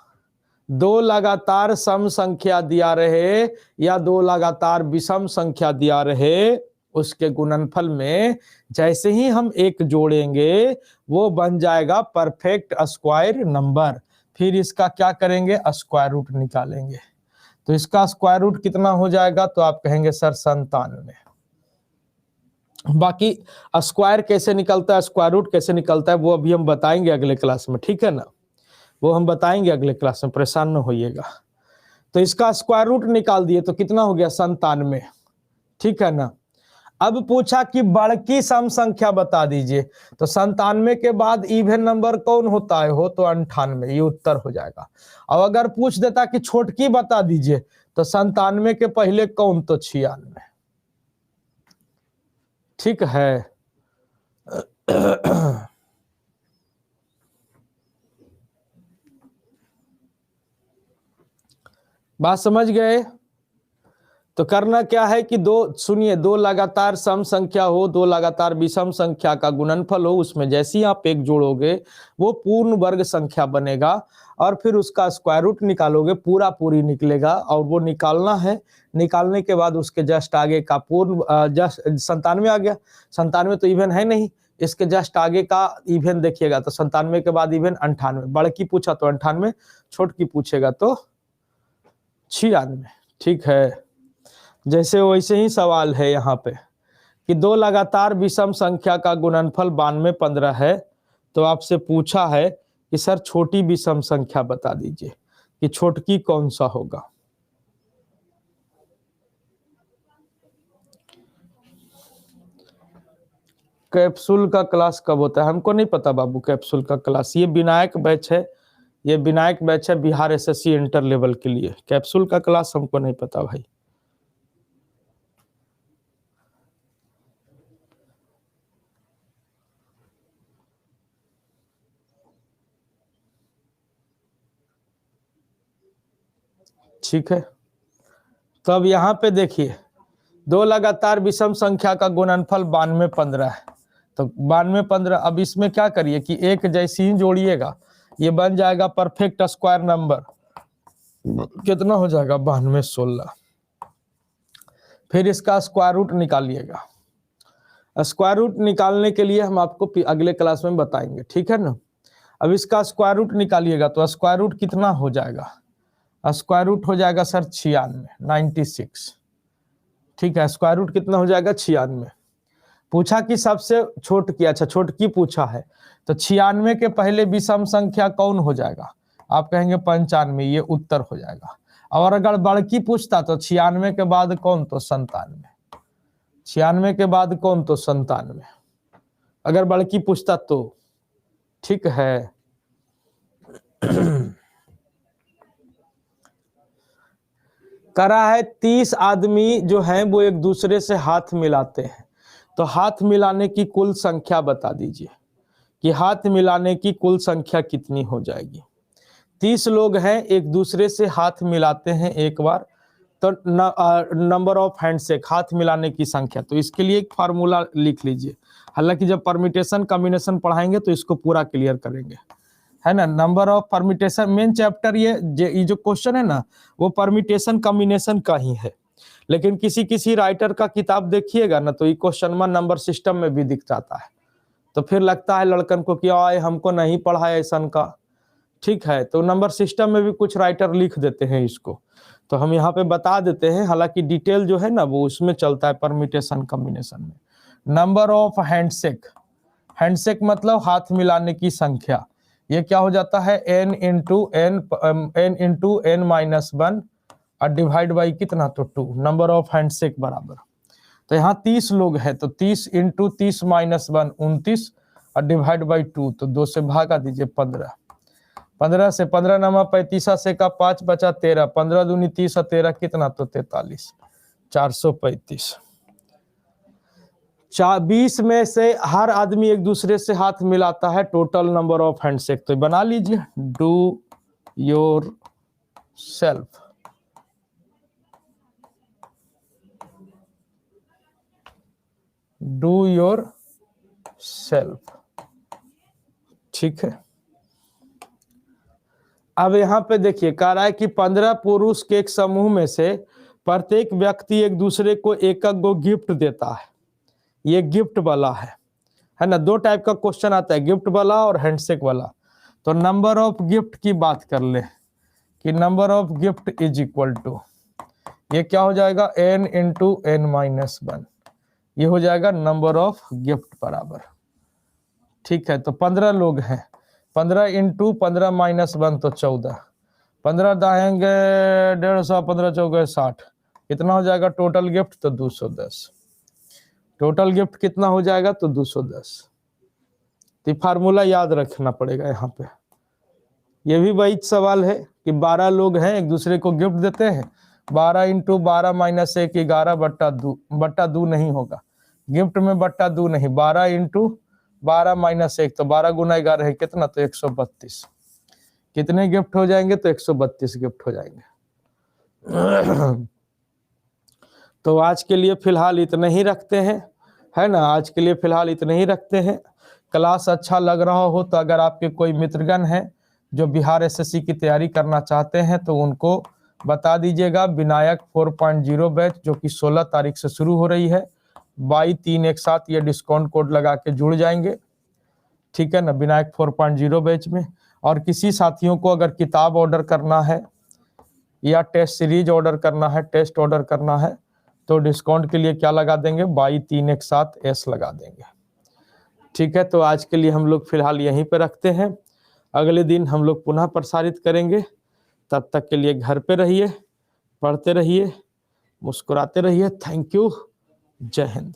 S1: 2 लगातार सम संख्या दिया रहे या 2 लगातार विषम संख्या दिया रहे, उसके गुणनफल में जैसे ही हम 1 जोड़ेंगे वो बन जाएगा परफेक्ट स्क्वायर नंबर। फिर इसका क्या करेंगे, स्क्वायर रूट निकालेंगे। तो इसका स्क्वायर रूट कितना हो जाएगा, तो आप कहेंगे सर 97। बाकी स्क्वायर कैसे निकलता है, स्क्वायर रूट कैसे निकलता है, वो अभी हम बताएंगे अगले क्लास में, ठीक है ना। वो हम बताएंगे अगले क्लास में, परेशान न होइएगा। तो इसका स्क्वायर रूट निकाल दिए तो कितना हो गया, 97। ठीक है ना। अब पूछा कि बड़की सम संख्या बता दीजिए, तो 97 के बाद इवन नंबर कौन होता है, हो तो 98, ये उत्तर हो जाएगा। अब अगर पूछ देता कि छोटकी बता दीजिए, तो 97 के पहले कौन, तो 96। ठीक है। बात समझ गए। तो करना क्या है कि सुनिए, 2 लगातार सम संख्या हो, 2 लगातार विषम संख्या का गुणनफल हो, उसमें जैसे ही आप 1 जोड़ोगे वो पूर्ण वर्ग संख्या बनेगा, और फिर उसका स्क्वायर रूट निकालोगे, पूरा पूरी निकलेगा, और वो निकालना है। निकालने के बाद उसके जस्ट आगे का पूर्ण जस्ट 97 आ गया। 97 तो इवन है नहीं, इसके जस्ट आगे का इवन देखिएगा, तो 97 के बाद इवन 98। बड़की पूछा तो 98, छोटकी पूछेगा तो 96। ठीक है। जैसे वैसे ही सवाल है यहाँ पे कि 2 लगातार विषम संख्या का गुणनफल 9215 है, तो आपसे पूछा है कि सर छोटी विषम संख्या बता दीजिए कि छोटकी कौन सा होगा। कैप्सूल का क्लास कब होता है? हमको नहीं पता बाबू कैप्सूल का क्लास। ये विनायक बैच है, ये विनायक बैच है बिहार एसएससी इंटर लेवल के लिए। कैप्सूल का क्लास हमको नहीं पता भाई। ठीक है, तो अब यहाँ पे देखिए, दो लगातार विषम संख्या का गुणनफल 92-15 है। तो 92-15, अब इसमें क्या करिए कि एक जैसी ही जोड़िएगा, ये बन जाएगा परफेक्ट स्क्वायर नंबर। कितना हो जाएगा? 92-16। फिर इसका स्क्वायर रूट निकालिएगा। स्क्वायर रूट निकालने के लिए हम आपको अगले क्लास में बताएंगे, ठीक है ना। अब इसका स्क्वायर रूट निकालिएगा तो स्क्वायर रूट कितना हो जाएगा? स्क्वायर रूट हो जाएगा सर 96। ठीक है, स्क्वायर रूट कितना हो जाएगा? 96। पूछा कि सबसे छोट की, अच्छा छोटकी पूछा है, तो 96 के पहले विषम संख्या कौन हो जाएगा? आप कहेंगे 95, ये उत्तर हो जाएगा। और अगर बड़की पूछता तो 96 के बाद कौन? तो 97। 96 के बाद कौन? तो 97, अगर बड़की पूछता तो। ठीक है, करा है 30 आदमी जो हैं वो एक दूसरे से हाथ मिलाते हैं, तो हाथ मिलाने की कुल संख्या बता दीजिए कि हाथ मिलाने की कुल संख्या कितनी हो जाएगी। 30 लोग हैं, एक दूसरे से हाथ मिलाते हैं एक बार, तो नंबर ऑफ हैंडशेक, हाथ मिलाने की संख्या। तो इसके लिए एक फार्मूला लिख लीजिए। हालांकि जब परमिटेशन कॉम्बिनेशन पढ़ाएंगे तो इसको पूरा क्लियर करेंगे, है ना। Number of permutation, main chapter ये जो क्वेश्चन है ना, वो परमिटेशन कॉम्बिनेशन का ही है। लेकिन किसी राइटर का किताब देखिएगा ना, तो ये क्वेश्चन में नंबर सिस्टम में भी दिख जाता है। तो फिर लगता है लड़कन को कि आए हमको नहीं पढ़ा है ऐसा का। ठीक है, तो नंबर सिस्टम में भी कुछ राइटर लिख देते हैं इसको, तो हम यहाँ पे बता देते हैं। हालांकि डिटेल जो है ना वो उसमें चलता है परमिटेशन कॉम्बिनेशन में। नंबर ऑफ हैंडशेक, हैंडशेक मतलब हाथ मिलाने की संख्या, ये क्या हो जाता है? n इंटू n माइनस 1 और डिवाइड बाई कितना? तो 2। नंबर ऑफ हैंडशेक बराबर, तो यहाँ 30 लोग हैं, तो 30 इंटू 30 माइनस 1 29 और डिवाइड बाई 2, तो 2 से भागा दीजिए 15। 15 से 15 नमा 35 से का 5 बचा 13, 15 दूनी 30 और 13 कितना? तो 43, 435। 20 में से हर आदमी एक दूसरे से हाथ मिलाता है, टोटल नंबर ऑफ हैंडशेक। तो बना लीजिए, do your self. Do your self, ठीक है। अब यहां पे देखिए, कह रहा है कि 15 पुरुष के एक समूह में से प्रत्येक व्यक्ति एक दूसरे को एक गो गिफ्ट देता है। ये गिफ्ट वाला है ना। दो टाइप का क्वेश्चन आता है, गिफ्ट वाला और हैंडशेक वाला। तो नंबर ऑफ गिफ्ट की बात कर ले कि number of gift is equal to, ये क्या हो जाएगा? n इंटू n माइनस 1, ये हो जाएगा नंबर ऑफ गिफ्ट बराबर। ठीक है, तो 15 लोग हैं, 15 इंटू 15 माइनस 1 तो 14, 15 दाएंगे 150, 15 चौके 60, कितना हो जाएगा टोटल गिफ्ट? तो 210। टोटल गिफ्ट कितना हो जाएगा? तो 210। तो फार्मूला याद रखना पड़ेगा यहाँ पे। ये भी वही सवाल है कि 12 लोग हैं, एक दूसरे को गिफ्ट देते हैं, 12 इंटू 12 माइनस 1 11/2 नहीं होगा, गिफ्ट में बट्टा 2 नहीं, 12 इंटू 12 माइनस 1, तो 12 गुना 11 है कितना? तो 132। कितने गिफ्ट हो जाएंगे? तो 132 गिफ्ट हो जाएंगे। तो आज के लिए फिलहाल इतने ही रखते हैं, है ना। आज के लिए फिलहाल इतने ही रखते हैं। क्लास अच्छा लग रहा हो तो अगर आपके कोई मित्रगण हैं जो बिहार एसएससी की तैयारी करना चाहते हैं तो उनको बता दीजिएगा। विनायक 4.0 बैच जो कि 16 तारीख से शुरू हो रही है, 22-3 एक साथ ये डिस्काउंट कोड लगा के जुड़ जाएंगे, ठीक है ना, विनायक 4.0 बैच में। और किसी साथियों को अगर किताब ऑर्डर करना है या टेस्ट सीरीज ऑर्डर करना है, टेस्ट ऑर्डर करना है, तो डिस्काउंट के लिए क्या लगा देंगे? 22-3 एक साथ एस लगा देंगे, ठीक है। तो आज के लिए हम लोग फिलहाल यहीं पे रखते हैं, अगले दिन हम लोग पुनः प्रसारित करेंगे। तब तक के लिए घर पे रहिए, पढ़ते रहिए, मुस्कुराते रहिए। थैंक यू, जय हिंद।